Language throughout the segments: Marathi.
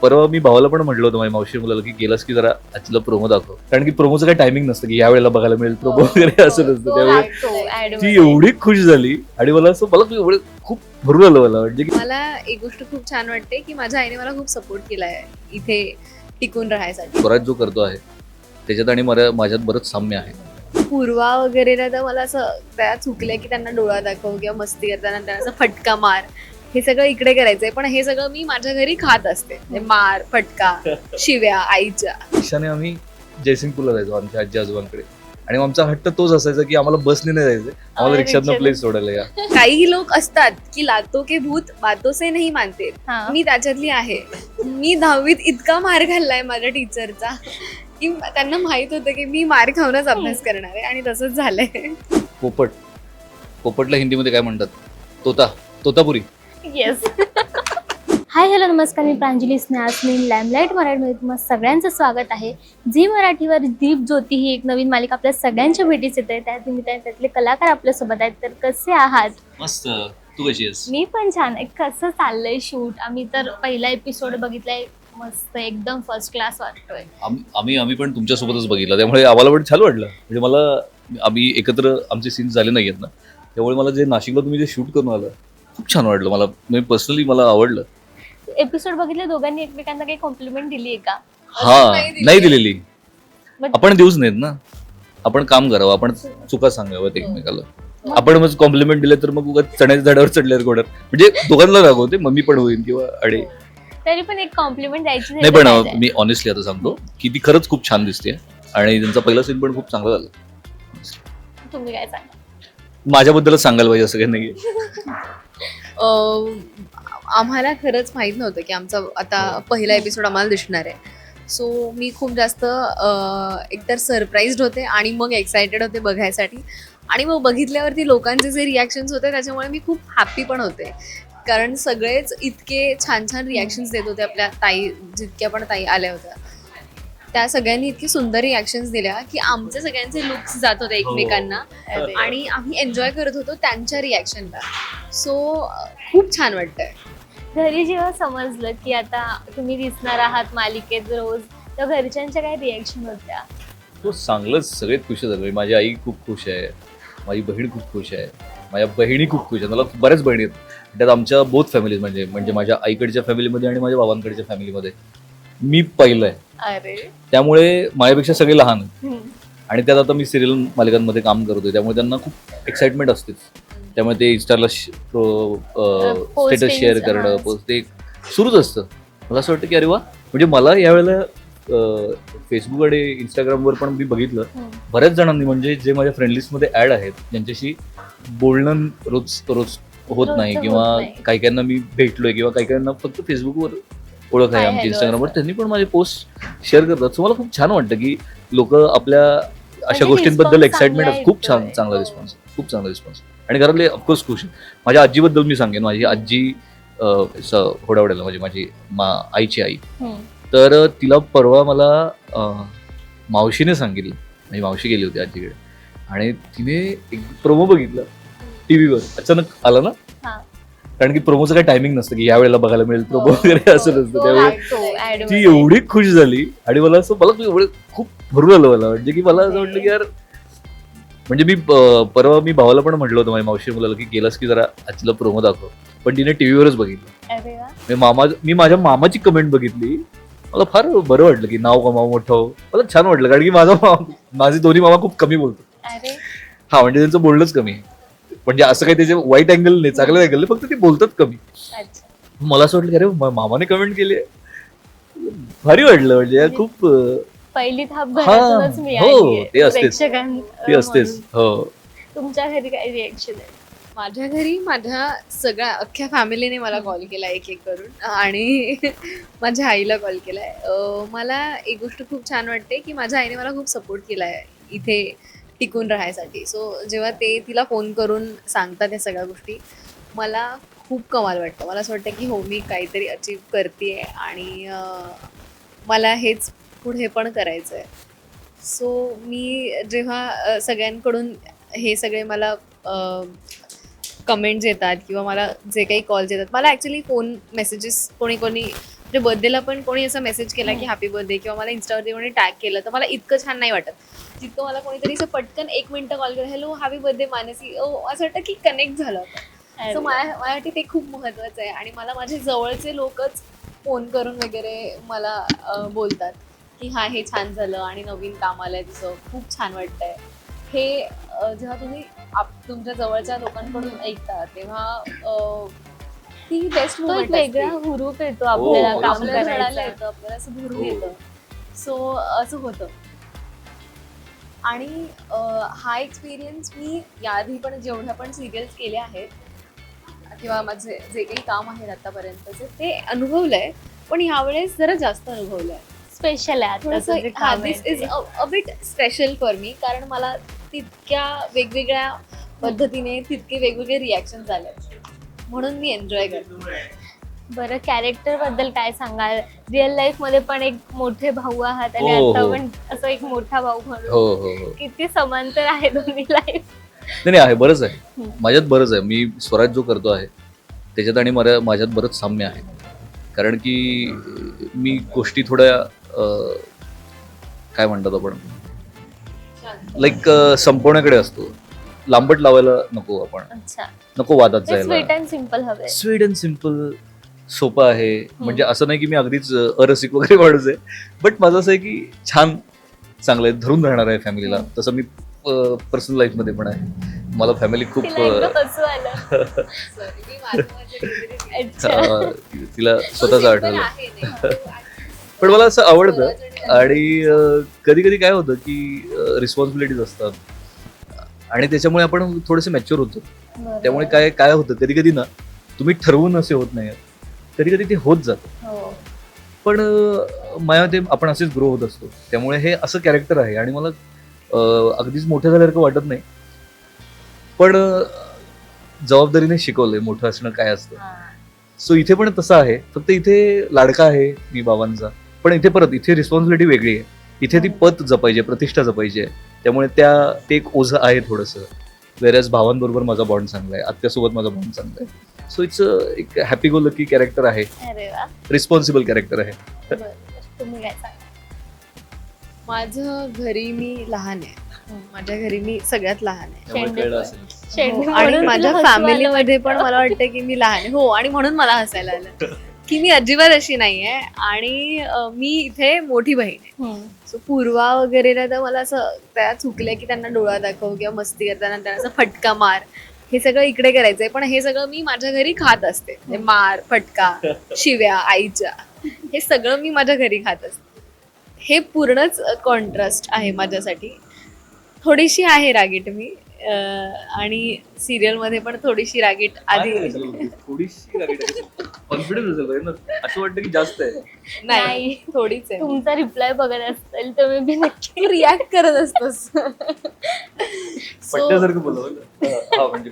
परवा मी भावाला पण म्हटलं होतं माझ्या मावशी मुलाला की गेलास की जरा आजला प्रोमो दाखव, कारण की प्रोमोचं काही टायमिंग नसतं की या वेळेला बघायला मिळेल प्रोमो वगैरे असं नसतं. त्यामुळे ती एवढी खुश झाली आणि मला असं मला एवढं खूप भरून आलं मला, म्हणजे की मला एक गोष्ट खूप छान वाटते की माझ्या आईने मला खूप सपोर्ट केला आहे इथे टिकून राहायसाठी. स्वराज जो करतो आहे त्याच्यात आणि माझ्यात बरंच साम्य आहे. पूर्वा वगैरे ना तर मला असं त्या चुकल्या की त्यांना डोळा दाखव किंवा मस्ती करताना त्यांना असं फटका मार, हे सगळं इकडे करायचंय, पण हे सगळं मी माझ्या घरी खात असते. म्हणजे मार, फटका, शिव्या आईच्या. रिक्षाने आम्ही जयसिंगपूरला जायचो आमच्या आजी आजोबांकडे, आणि आमचा हट्ट तोच असायचा की आम्हाला बसने नाही जायचं, आम्हाला रिक्षातनं प्लेस सोडायला या. काही लोक असतात की लातो के भूत बातों से नहीं मानते, मी त्याच्यातली आहे. मी 10वीत इतका मार खाल्लाय माझ्या टीचरचा की त्यांना माहित होतं की मी मार खाऊनच अभ्यास करणार आहे, आणि तसंच झालंय. पोपटला हिंदीमध्ये काय म्हणतात? तोतापुरी. येस. हाय हॅलो नमस्कार, मी प्रांजली स्नेहासनील लॅमलाईट मराठीमध्ये तुम्हाला सगळ्यांचं स्वागत आहे. झी मराठीवर दीप ज्योती ही एक नवीन मालिका आपल्या सगळ्यांच्या भेटीस येते. त्या निमित्ताने त्यातले कलाकार आपल्यासोबत आहेत. तर कसे आहात? मस्त. तू कशी आहेस? मी पण छान आहे. कसं चाललंय शूट? आम्ही तर पहिला एपिसोड बघितलाय, मस्त एकदम फर्स्ट क्लास वाटतोय. आम्ही पण तुमच्यासोबतच बघितलं, त्यामुळे आम्हाला पण छान वाटलं. म्हणजे मला आम्ही एकत्र आमचे सीन्स झाले नाही आहेत ना, त्यामुळे मला जे नाशिकला तुम्ही जे शूट करून आलं खूप छान वाटलं. मला म्हणजे पर्सनली मला आवडलं. एपिसोड बघितले, दोघांनी एकमेकांना काही कॉम्प्लिमेंट दिली आहे का? नाही दिलेली. But- आपण देऊच नाहीत ना, आपण काम करावं, आपण चुका सांगाव्यात एकमेकाला. आपण मग कॉम्प्लिमेंट दिले तर मग उगाच चण्याच्या झाडावर चढल्यावर गोडर, म्हणजे दोघांना रागवते, मम्मी पण होईल किंवा अडे. तरी पण एक कॉम्प्लिमेंट द्यायची नाही पण मी ऑनेस्टली आता सांगतो की ती खरंच खूप छान दिसते, आणि त्यांचा पहिला सीन पण खूप चांगला झाला. तुम्ही काय सांगा? माझ्याबद्दलच सांगायला पाहिजे असं काही नाही. आम्हाला खरंच माहित नव्हतं की आमचा आता पहिला एपिसोड आम्हाला दिसणार आहे. सो मी खूप जास्त एकतर सरप्राईज्ड होते आणि मग एक्सायटेड होते बघायसाठी, आणि मग बघितल्यावरती लोकांचे जे रिॲक्शन्स होते त्याच्यामुळे मी खूप हॅप्पी पण होते, कारण सगळेच इतके छान छान रिॲक्शन्स देत होते. आपल्या ताई, जितक्या पण ताई आल्या होत्या त्या सगळ्यांनी इतकी सुंदर रिॲक्शन्स दिल्या की आमचे सगळ्यांचे लुक्स जात होते एकमेकांना, आणि आम्ही एन्जॉय करत होतो त्यांच्या रिॲक्शनला. सो खूप छान वाटतंय. घरी जेव्हा समजलं की आता तुम्ही दिसणार आहात मालिकेत रोज, तर घरच्यांच्या काय रिॲक्शन होत्या? तो चांगलंच, सगळेच खुश झाले. माझी आई खूप खुश आहे, माझी बहीण खूप खुश आहे, माझ्या बहिणी खूप खुश आहेत. मला बऱ्याच बहिणी आहेत त्यात. आमच्या बोथ फॅमिलीज म्हणजे माझ्या आईकडच्या फॅमिलीमध्ये आणि माझ्या बाबांकडच्या फॅमिलीमध्ये मी पहिलं आहे. अरे त्यामुळे माझ्यापेक्षा सगळे लहान आहेत, आणि त्यात आता मी सिरियल मालिकांमध्ये काम करतोय, त्यामुळे त्यांना खूप एक्साइटमेंट असतेच. त्यामुळे ते इन्स्टाला स्टेटस शेअर करणं, पोस्ट ते सुरूच असतं. मला असं वाटतं की अरे वा, म्हणजे मला यावेळेला फेसबुक आणि इंस्टाग्रामवर पण मी बघितलं बऱ्याच जणांनी, म्हणजे जे माझ्या फ्रेंड लिस्टमध्ये ॲड आहेत ज्यांच्याशी बोलणं रोज होत नाही, किंवा काही काहींना मी भेटलोय, किंवा काही काहींना फक्त फेसबुकवर ओळख आहे आमची, इंस्टाग्रामवर, त्यांनी पण माझे पोस्ट शेअर करतात. सो मला खूप छान वाटतं की लोक आपल्या अशा गोष्टींबद्दल एक्साइटमेंट आहेत. खूप छान, चांगला रिस्पॉन्स, खूप चांगला रिस्पॉन्स. आणि घरातले ऑफकोर्स खुश. माझ्या आजीबद्दल मी सांगेन. माझी आजी होडावड्याला, म्हणजे माझी आईची आई, तर तिला परवा मला मावशीने सांगितलं. माझी मावशी गेली होती आजीकडे, आणि तिने एक प्रोमो बघितला टीव्हीवर, अचानक आला ना, कारण की प्रोमोचं काही टायमिंग नसतं की या वेळेला बघायला मिळेल प्रोमो वगैरे असं नसतं. त्यामुळे ती एवढी खुश झाली, आणि मला असं मला खूप भरून आलं मला, म्हणजे की मला असं वाटलं की यार, म्हणजे मी परवा मी भावाला पण म्हटलं होतं माझ्या मावशी मुलाला की गेलास की जरा आजला प्रोमो दाखव, पण तिने टीव्हीवरच बघितलं. मी माझ्या मामाची कमेंट बघितली, मला फार बरं वाटलं की नाव कमाव मोठं हो. मला छान वाटलं, कारण की माझे दोन्ही मामा खूप कमी बोलतात. हा, म्हणजे त्यांचं बोलणंच कमी आहे, म्हणजे असं काही त्याचे वाईट अँगल नाही, चांगलं अँगल नाही, फक्त ते बोलतात कमी. मला असं वाटलं की अरे मामाने कमेंट केली, भारी वाटलं. म्हणजे खूप पहिली थाप घरातूनच मिळाली. ते असतेच. हो. तुमच्या घरी काय रिॲक्शन आहे? माझ्या घरी माझ्या सगळ्या अख्ख्या फॅमिलीने मला कॉल केला एक एक करून, आणि माझ्या आईला कॉल केलाय. मला एक गोष्ट खूप छान वाटते की माझ्या आईने मला खूप सपोर्ट केला आहे इथे टिकून राहायसाठी. सो जेव्हा ते तिला फोन करून सांगतात या सगळ्या गोष्टी, मला खूप कमाल वाटतं. मला असं वाटतं की हो, मी काहीतरी अचीव करते, आणि मला हेच पुढे पण करायचं आहे. सो मी जेव्हा सगळ्यांकडून हे सगळे मला कमेंट्स येतात किंवा मला जे काही कॉल्स येतात, मला ॲक्च्युली फोन मेसेजेस कोणी म्हणजे बर्थडेला पण कोणी असा मेसेज केला की हॅपी बर्थडे किंवा मला इन्स्टावरती कोणी टॅग केलं तर मला इतकं छान नाही वाटत जितकं मला कोणीतरी असं पटकन 1 मिनिटं कॉल केलं हॅलो हॅपी बर्थडे मानसी असं वाटतं की कनेक्ट झालं होतं. सो माझ्यासाठी ते खूप महत्वाचं आहे आणि मला माझे जवळचे लोकच फोन करून वगैरे मला बोलतात की हा हे छान झालं आणि नवीन काम आलंय तुझं खूप छान वाटतंय. हे जेव्हा तुम्ही तुमच्या जवळच्या लोकांकडून ऐकता तेव्हा ती बेस्ट तो एक वेगळा हुरूप येतो आपल्याला हो, काम आपल्याला रडायला करायला. येतं आपल्याला असं भरून हो. येतं. सो असं होतं. आणि हा एक्सपिरियन्स मी याआधी पण जेवढ्या पण सिरियल्स केल्या आहेत किंवा माझे जे काही काम आहेत आतापर्यंतचे ते अनुभवलंय पण यावेळेस जरा जास्त अनुभवलंय. स्पेशल आहे आताचं जे थोडंसं काम दिस आहे इज ते. A bit special for me कारण मला तितक्या वेगवेगळ्या पद्धतीने तितके वेगवेगळे रिॲक्शन झाले म्हणून मी एन्जॉय करते. बरं कॅरेक्टर बद्दल काय सांगाल? रिअल लाईफ मध्ये पण एक मोठे भाऊ आहात आणि हो, आता हो. पण असं एक मोठा भाऊ म्हणून हो हो हो किती समांतर आहे दोन्ही लाईफ. नाही आहे बरंच आहे हम्म. माझ्यात बरंच आहे. मी स्वराज जो करतो आहे त्याच्यात आणि माझ्यात बरंच साम्य आहे कारण की मी गोष्टी थोड्या काय म्हणतात आपण लाईक संपवण्याकडे असतो. लांबट लावायला नको आपण अच्छा नको वादात ते स्वीट जायला. अँड सिम्पल हवे. स्वीट अँड सिम्पल सोपं आहे म्हणजे असं नाही की मी अगदीच अरसिक वगैरे माणूस आहे बट माझं असं आहे की छान चांगलं आहे धरून राहणार आहे फॅमिलीला. तसं मी पर्सनल लाईफ मध्ये पण आहे. मला फॅमिली खूप तिला एकदम हसू आलं. अच्छा. तिला स्वतःच आठवलं पण मला असं आवडतं आणि कधी कधी काय होतं की रिस्पॉन्सिबिलिटीज असतात आणि त्याच्यामुळे आपण थोडेसे मॅच्युअर होतो. बरोबर. त्यामुळे काय काय होतं कधी कधी ना तुम्ही ठरवून असे होत नाही कधी कधी ते होत जातं हो. पण माझ्या ते आपण असेच ग्रो होत असतो. त्यामुळे हे असं कॅरेक्टर आहे आणि मला अगदीच मोठं झाल्यासारखं वाटत नाही पण जबाबदारीने शिकवलंय मोठं असणं काय असतं. हा. सो इथे पण तसं आहे फक्त इथे लाडका आहे मी बाबांचा पण इथे परत इथे रिस्पॉन्सिबिलिटी वेगळी आहे. इथे ती पत जपायची आहे प्रतिष्ठा जपायची आहे त्यामुळे ते एक ओझं आहे थोडंसं. वेरॅज भावांबरोबर माझा बॉन्ड चांगला आहे आत्यासोबत माझा बॉन्ड चांगला आहे. सो इट्स एक हॅपी गो लकी कॅरेक्टर आहे अरे वा. रिस्पॉन्सिबल कॅरेक्टर आहे. बरं. तुम्ही काय सांगा? माझं घरी मी लहान आहे. माझ्या घरी मी सगळ्यात लहान आहे शेंडे कळलं पण. असेल. शेंडे हो, आणि म्हणून माझ्या तुला हसू आलं फॅमिलीमध्ये वाटतं. पण मला वाटतं की मी लहान आहे. हो आणि म्हणून मला हसायला आलं की मी अजिबात अशी नाहीये आणि मी इथे मोठी बहीण आहे. हम्म. सो पूर्वा वगैरे तर मला असं त्या चुकल्या की त्यांना डोळा दाखव किंवा मस्ती करताना त्यांना असं फटका मार हे सगळं इकडे करायचंय पण हे सगळं मी माझ्या घरी खात असते. म्हणजे मार फटका शिव्या आईच्या हे सगळं मी माझ्या घरी खात असते. हे पूर्णच कॉन्ट्रास्ट आहे माझ्यासाठी. थोडीशी आहे रागीट मी आणि सिरियल मध्ये पण थोडीशी रागीट आधी थोडीशी कॉन्फिडन्स असेल पाहिजे ना असं वाटतं की जास्त आहे. नाही नाही. थोडीच आहे. तुमचा रिप्लाय बघत असेल तुम्ही बी नक्की. रिॲक्ट करत असतोस. पट्ट्यासारखं बोललं हा म्हणजे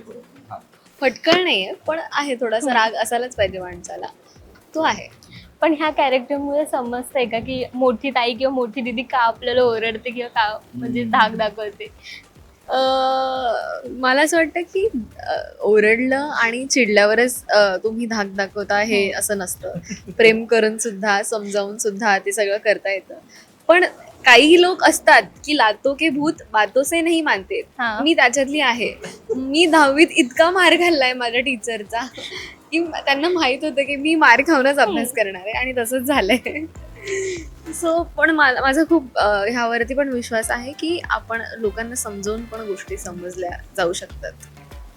हा. फटकळ नाहीये पण आहे थोडासा राग असायलाच पाहिजे माणसाला तो आहे. पण ह्या कॅरेक्टरमुळे समजतंय का की मोठी ताई किंवा मोठी दीदी का आपल्याला ओरडते किंवा का म्हणजे धाक दाखवते? मला असं वाटतं की ओरडलं आणि चिडल्यावरच तुम्ही धाक दाखवता हे असं नसतं. प्रेम करून सुद्धा समजावून सुद्धा ते सगळं करता येतं. पण काही लोक असतात की लातो के भूत बातों से नहीं मानते. हा. मी त्याच्यातली आहे. मी 10वीत इतका मार खाल्लाय माझ्या टीचरचा की त्यांना माहित होतं की मी मार खाऊनच अभ्यास करणार आहे आणि तसंच झालंय. सो पण माझा खूप ह्यावरती पण विश्वास आहे की आपण लोकांना समजावून पण गोष्टी समजल्या जाऊ शकतात.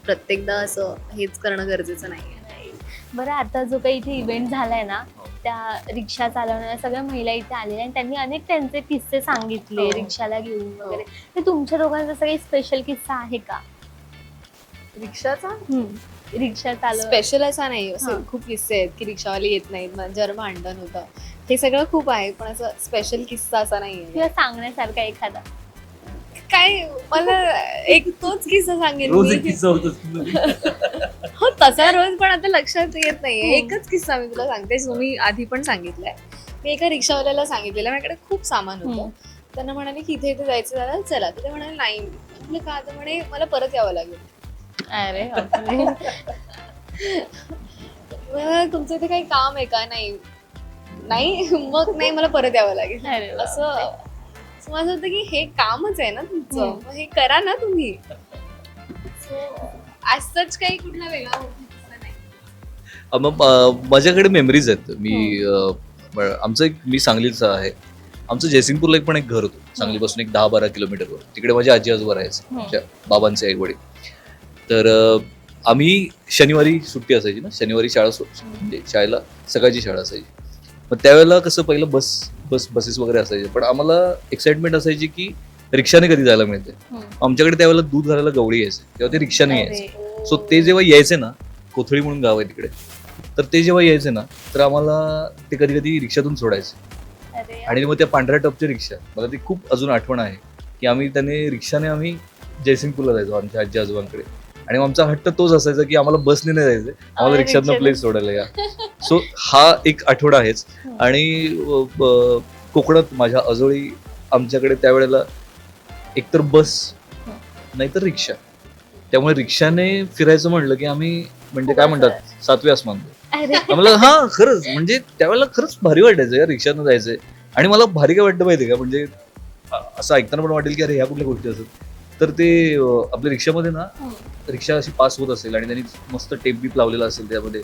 प्रत्येकदा असं हेच करणं गरजेचं नाहीये. बरं आता जो काही इथे इव्हेंट झालाय ना त्या रिक्षा चालवणाऱ्या सगळ्या महिला इथे आलेल्या आणि त्यांनी अनेक त्यांचे किस्से सांगितले हो. रिक्षाला घेऊन वगैरे. ते तुमच्या दोघांचा काही स्पेशल किस्सा आहे का? रिक्षाचा रिक्षा चालव स्पेशल असा नाही. असे हां. खूप किस्से आहेत की रिक्षावाले येत नाहीत माझ्यावर भांडण होतं हे सगळं खूप आहे पण असं स्पेशल किस्सा असा नाहीये. किंवा सांगण्यासारखा एखादा? काय मला एक तोच किस्सा सांगेन रोज मी. एक किस्सा होत हो तसा रोज पण आता लक्षात येत नाहीये. हम्म. एकच किस्सा मी तुला सांगते जो मी आधी पण सांगितलाय. मी एका रिक्षावाल्याला सांगितलेलं माझ्याकडे खूप सामान होतं. त्यांना म्हणाले की इथे इथे जायचं झालं चला तर ते म्हणाले नाही. म्हटलं का तर म्हणे मला परत यावं लागेल. अरे बापरे. तुमचं इथे काही काम आहे का? नाही. नाही मग नाही मला परत यावं लागेल अरे वा. असं माझं होतं की हे कामच आहे ना तुमचं मग हे करा ना तुम्ही असंच काही कुठला वेगळा होता नाही. मग माझ्याकडे मेमरीज आहेत. आमचं एक मी सांगलीचा आहे. आमचं जयसिंगपूरला पण एक घर होतं सांगलीपासून एक 10-12 किलोमीटरवर. तिकडे माझे आजी आजोबा राहायचे माझ्या बाबांचे आई वडील. तर आम्ही शनिवारी सुट्टी असायची ना, शनिवारी म्हणजे शाळेला सकाळची शाळा असायची. मग त्यावेळेला कसं पहिलं बसेस वगैरे असायचे, पण आम्हाला एक्साइटमेंट असायची की रिक्षाने कधी जायला मिळते. आमच्याकडे त्यावेळेला दूध घालायला गवळी यायचे, तेव्हा ते रिक्षाने यायचे. सो ते जेव्हा यायचे ना, कोथळी म्हणून गाव आहे तिकडे, तर ते जेव्हा यायचे ना तर आम्हाला ते कधी कधी रिक्षातून सोडायचे. अरे आणि मग त्या पांढऱ्या टपची रिक्षा मला ती खूप अजून आठवण आहे की रिक्षाने आम्ही जयसिंगपूरला जायचो आमच्या आजी आजोबांकडे. आणि मग आमचा हट्ट तोच असायचा की आम्हाला बसने नाही जायचं, आम्हाला रिक्षातनं प्लेस सोडायला या. सो हा एक आठवडा आहेच. आणि कोकणात माझ्या आजोळी आमच्याकडे त्यावेळेला एकतर बस नाहीतर रिक्षा. त्यामुळे रिक्षाने फिरायचं म्हणलं की आम्ही म्हणजे काय म्हणतात 7वे आसमान. अरे आम्हाला हा खरंच म्हणजे त्यावेळेला खरंच भारी वाटायचं या रिक्षानं जायचंय. आणि मला भारी काय वाटतं माहितीये का, म्हणजे असं ऐकताना पण वाटेल की अरे ह्या कुठल्या गोष्टी असतात. तर ते आपल्या रिक्षामध्ये ना रिक्षा अशी पास होत असेल आणि त्यांनी मस्त टेप बीप लावलेला असेल त्यामध्ये,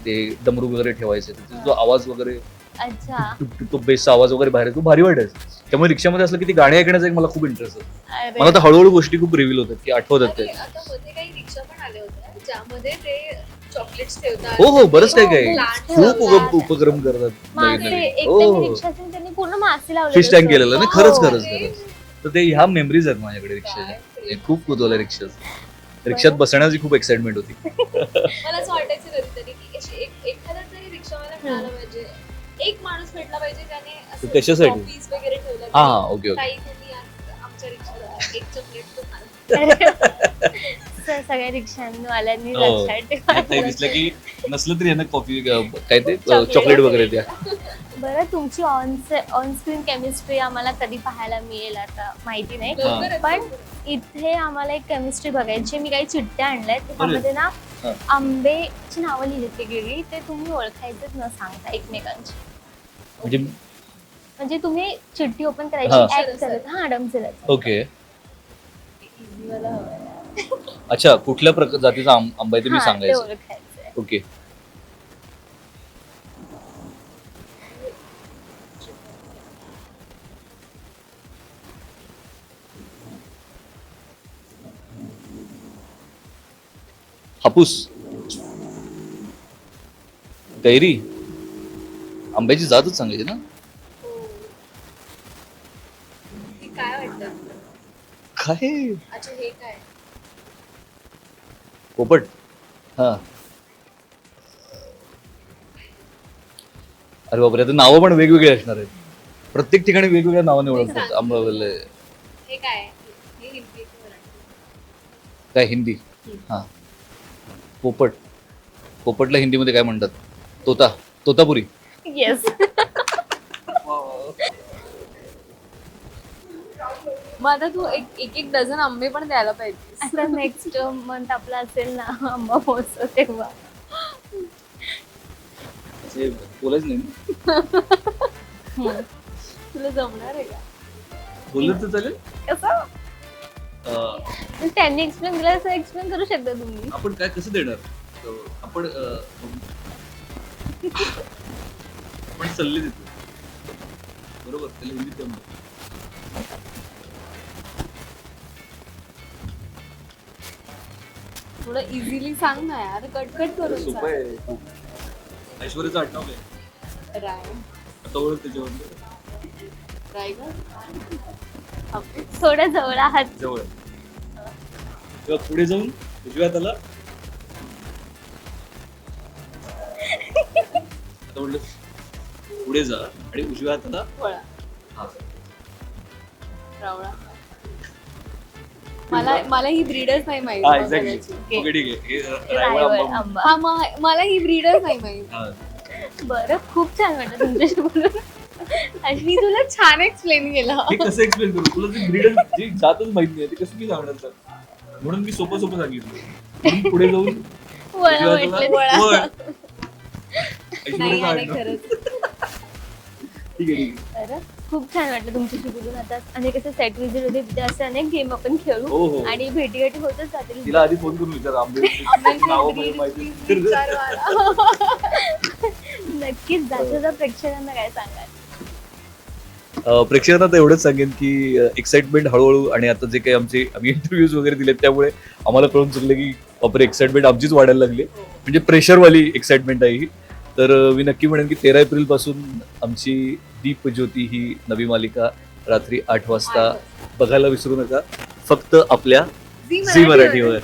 ते डमरू वगैरे ठेवायचे, जो आवाज वगैरे अच्छा. तो बेसचा आवाज वगैरे बाहेर तो भारी वाटायचा. त्यामुळे रिक्षामध्ये असलं की ती गाणी ऐकण्याचा एक मला खूप इंटरेस्ट होता. अरे मला तर हळूहळू गोष्टी खूप रिव्हील होतात की आठवतात आणि ते. आता मध्ये काही रिक्षा पण आल्या होत्या ज्यामध्ये ते चॉकलेट्स ठेवतात. हो बरंच काय काय Plant खूप ठेवतात. उपक्रम करतात मासे नवीन नवीन. एक हो त्यांनी रिक्षातून त्यांनी पूर्ण मासे लावले फिश टँक केलेलं ना, खरंच हो. खरंच. तर ते ह्या मेमरीज आहेत माझ्याकडे रिक्षाच्या. हे खूप कुतवलं रिक्षात. रिक्षात बसण्याची खूप एक्साइटमेंट होती. मला असं वाटायचं कधीतरी की अशी एखादा तरी रिक्षावाला मिळाला पाहिजे, एक माणूस भेटला पाहिजे त्याने असं कशासाठी? trophies वगैरे ठेवलं हा की हा ओके ओके. ताई तुम्ही आज आमच्या रिक्षाला एक चॉकलेट तो खाल. सगळ्या रिक्षावाल्यांनी हो. लक्षात काही दिसलं ठेवा. की नसलं तरी यांना कॉफी काय ते Chocolate चॉकलेट वगैरे द्या. बरं तुमची ऑन स्क्रीन केमिस्ट्री आम्हाला कधी पाहायला मिळेल आता माहिती नाही, हा. पण इथे आम्हाला एक केमिस्ट्री बघायची. मी काही चिठ्ठ्या आणल्यात त्याच्यामध्ये ना हा. आंबेची नावं लिहिलीत वेगवेगळी, ते तुम्ही ओळखायचेच न सांगता एकमेकांची. म्हणजे तुम्ही चिठ्ठी ओपन हा. करायची ऍक्ट करत हा डमसेलच. ओके. अच्छा कुठल्या जातीचा आंबा आहे ते मी ते सांगायचं. ओळखायचंय. ओके. हापूस, कैरी, आंब्याची जातच सांगायची ना. हे काय वाटतं? काय अच्छा हे काय? पोपट. हा अरे बापरे, आता नावं पण वेगवेगळी असणार आहेत. प्रत्येक ठिकाणी वेगवेगळ्या नावाने ओळखतात. आंबावले हे काय? हे हिंदी की मराठी? काय हिंदी. हा पोपट. पोपटला हिंदीमध्ये काय म्हणतात? तोतापुरी. येस. मग आता तू एक डझन आंबे पण द्यायला पाहिजे. आता नेक्स्ट मंथ आपला असेल ना आंबा महोत्सव, तेव्हा बोलायच नाही तुला जमणार आहे का? बोललं तर चालेल. कसं त्यांनी एक्सप्लेन केलं असं एक्सप्लेन करू शकता तुम्ही. आपण काय कसं देणार? आपण सल्ले देतो बरोबर, त्याला हिंदीत काय म्हणतात? थोडं इझिली सांग ना यार, कटकट करून सोपं सांग. आहे खूप. ऐश्वर्याचं आडनाव काय? राय आता ओळख त्याच्यावर रायगड. थोड्या जवळ आहात. जवळ. तेव्हा पुढे जाऊन उजव्या हाताला आता म्हटलं पुढे जा आणि उजव्या हाताला फळा हा. रावळा. मला ही ब्रीडच नाही माहित. हा एक्झॅक्टली. ओके ठीक आहे. हे रायवळ रायवळ आंबा. आंबा. हा मला ही ब्रीडच नाही माहित. हा. बरं खूप छान वाटलं तुमच्याशी बोलून. मी तुला छान एक्सप्लेन केलं. हे कसं एक्सप्लेन करू तुला? ती ब्रीड जी जातच माहित नाही ते कसं मी सांगणार तर? म्हणून मी सोपं सांगितलं. म्हणून पुढे जाऊन वळा उजव्या म्हटलं. हाताला वळ. नाही ऐश्वर्याचं आणि आडनाव. खरंच ठीक आहे, ठीक आहे. तर खूप छान वाटलं तुमच्याशी बोलून. आता अनेक असे सेट विजिट होते तिथे असे अनेक गेम आपण हो, खेळू हो. आणि भेटीगाठी होतच जातील. तिला आधी फोन करून विचार नाव माहिती. नक्कीच जाता प्रेक्षकांना काय सांगाल? प्रेक्षकांना तर एवढंच सांगेन की एक्साइटमेंट हळूहळू आणि आता जे काही आम्ही इंटरव्ह्यूज वगैरे दिलेत त्यामुळे आम्हाला कळून चुकलं की बापरे एक्साइटमेंट आमचीच वाढायला लागली. म्हणजे प्रेशरवाली एक्साइटमेंट आहे ही. तर मी नक्की म्हणेन की 13 एप्रिल पासून आमची दीप ज्योती ही नवी मालिका रात्री 8 वाजता बघायला विसरू नका, फक्त आपल्या झी मराठीवर.